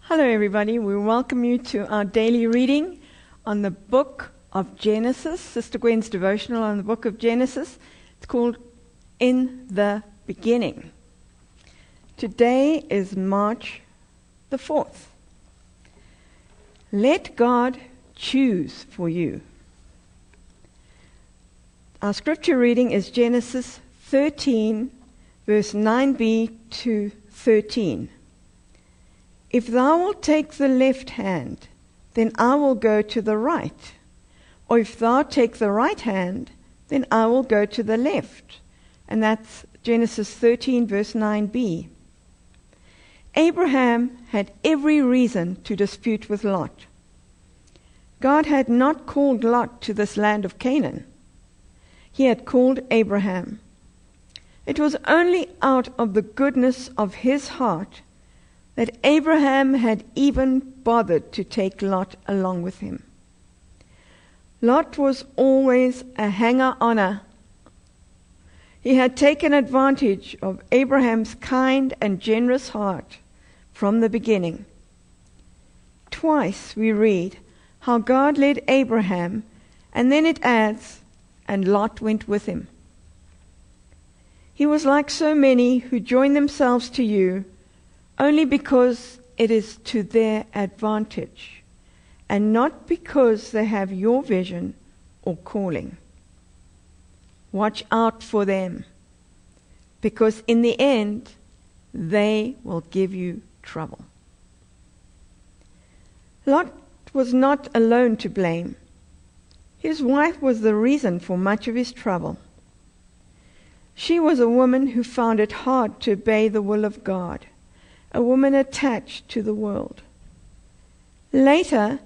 Hello everybody, we welcome you to our daily reading on the book of Genesis, Sister Gwen's devotional on the book of Genesis. It's called In the Beginning. Today is March the 4th. Let God choose for you. Our scripture reading is Genesis 13, verse 9b to 13. If thou wilt take the left hand, then I will go to the right. Or if thou take the right hand, then I will go to the left. And that's Genesis 13, verse 9b. Abraham had every reason to dispute with Lot. God had not called Lot to this land of Canaan. He had called Abraham. It was only out of the goodness of his heart that Abraham had even bothered to take Lot along with him. Lot was always a hanger-oner. He had taken advantage of Abraham's kind and generous heart from the beginning. Twice we read how God led Abraham, and then it adds, and Lot went with him. He was like so many who join themselves to you only because it is to their advantage, and not because they have your vision or calling. Watch out for them, because in the end, they will give you trouble. Lot was not alone to blame. His wife was the reason for much of his trouble. She was a woman who found it hard to obey the will of God, a woman attached to the world. Later,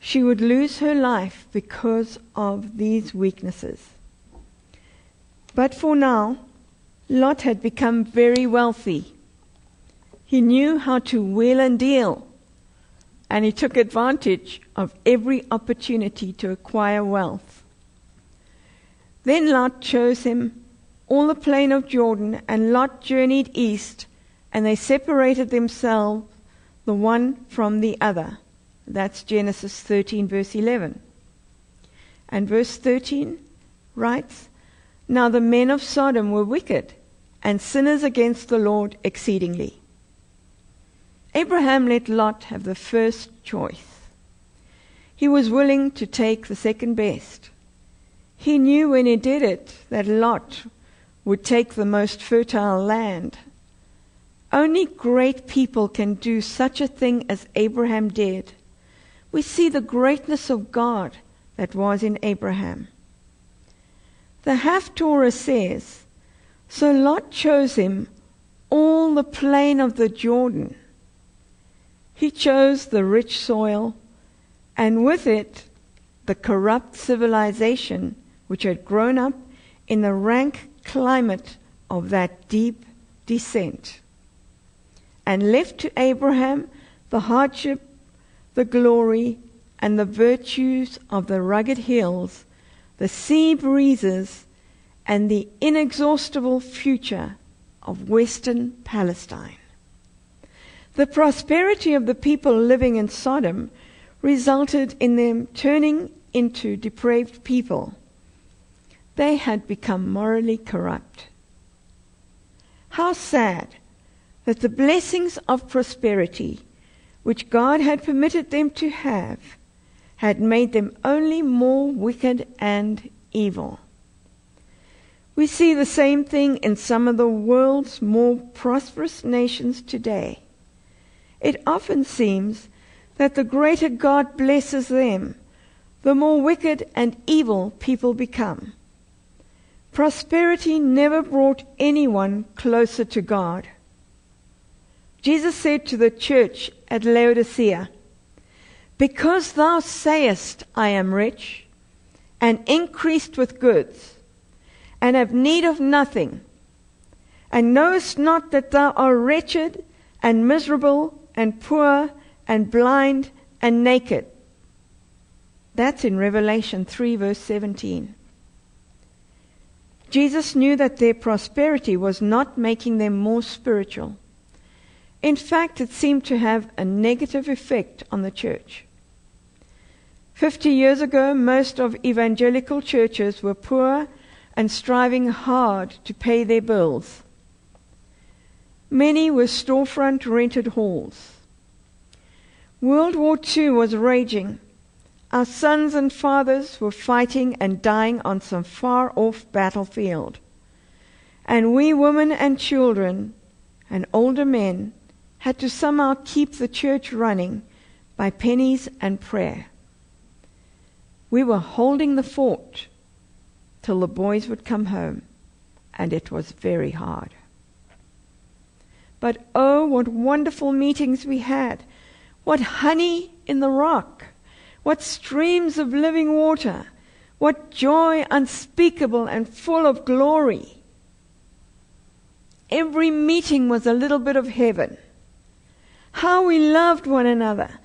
she would lose her life because of these weaknesses. But for now, Lot had become very wealthy. He knew how to wheel and deal, and he took advantage of every opportunity to acquire wealth. Then Lot chose him all the plain of Jordan, and Lot journeyed east, and they separated themselves, the one from the other. That's Genesis 13, verse 11. And verse 13 writes, Now the men of Sodom were wicked, and sinners against the Lord exceedingly. Abraham let Lot have the first choice. He was willing to take the second best. He knew when he did it that Lot would take the most fertile land. Only great people can do such a thing as Abraham did. We see the greatness of God that was in Abraham. The Haftorah says, So Lot chose him all the plain of the Jordan. He chose the rich soil, and with it the corrupt civilization which had grown up in the rank climate of that deep descent, and left to Abraham the hardship, the glory, and the virtues of the rugged hills, the sea breezes, and the inexhaustible future of Western Palestine. The prosperity of the people living in Sodom resulted in them turning into depraved people. They had become morally corrupt. How sad that the blessings of prosperity, which God had permitted them to have, had made them only more wicked and evil. We see the same thing in some of the world's more prosperous nations today. It often seems that the greater God blesses them, the more wicked and evil people become. Prosperity never brought anyone closer to God. Jesus said to the church at Laodicea, Because thou sayest, I am rich, and increased with goods, and have need of nothing, and knowest not that thou art wretched, and miserable, and poor, and blind, and naked. That's in Revelation 3, verse 17. Jesus knew that their prosperity was not making them more spiritual. In fact, it seemed to have a negative effect on the church. 50 years ago, most of evangelical churches were poor and striving hard to pay their bills. Many were storefront rented halls. World War II was raging. Our sons and fathers were fighting and dying on some far-off battlefield. And we women and children and older men had to somehow keep the church running by pennies and prayer. We were holding the fort till the boys would come home, and it was very hard. But oh, what wonderful meetings we had! What honey in the rock! What streams of living water! What joy unspeakable and full of glory! Every meeting was a little bit of heaven. How we loved one another!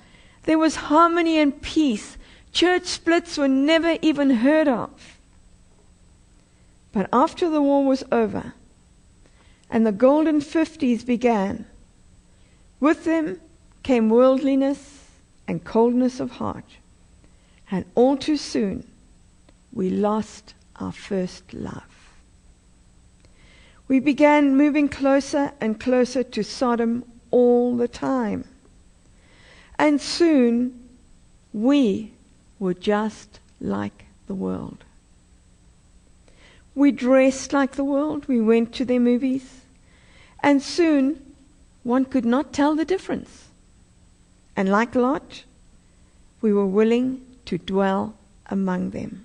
There was harmony and peace. Church splits were never even heard of. But after the war was over, and the golden 50s began, with them came worldliness and coldness of heart. And all too soon, we lost our first love. We began moving closer and closer to Sodom all the time. And soon, we were just like the world. We dressed like the world. We went to their movies. And soon, one could not tell the difference. And like Lot, we were willing to dwell among them,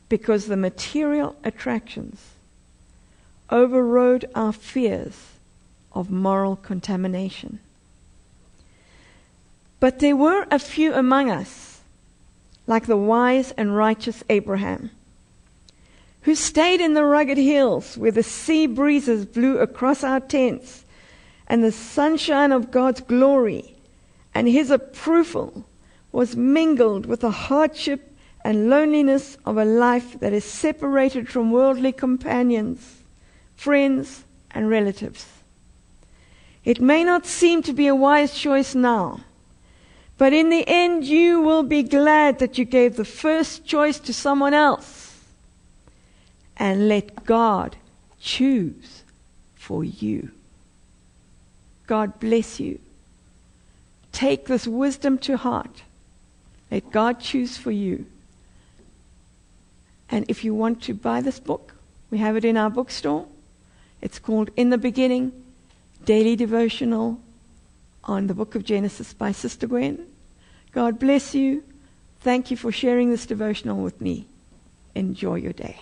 because the material attractions overrode our fears of moral contamination. But there were a few among us, like the wise and righteous Abraham, who stayed in the rugged hills where the sea breezes blew across our tents and the sunshine of God's glory and his approval was mingled with the hardship and loneliness of a life that is separated from worldly companions, friends, and relatives. It may not seem to be a wise choice now, but in the end you will be glad that you gave the first choice to someone else and let God choose for you. God bless you. Take this wisdom to heart. Let God choose for you. And if you want to buy this book, we have it in our bookstore. It's called In the Beginning, Daily Devotional on the book of Genesis by Sister Gwen. God bless you. Thank you for sharing this devotional with me. Enjoy your day.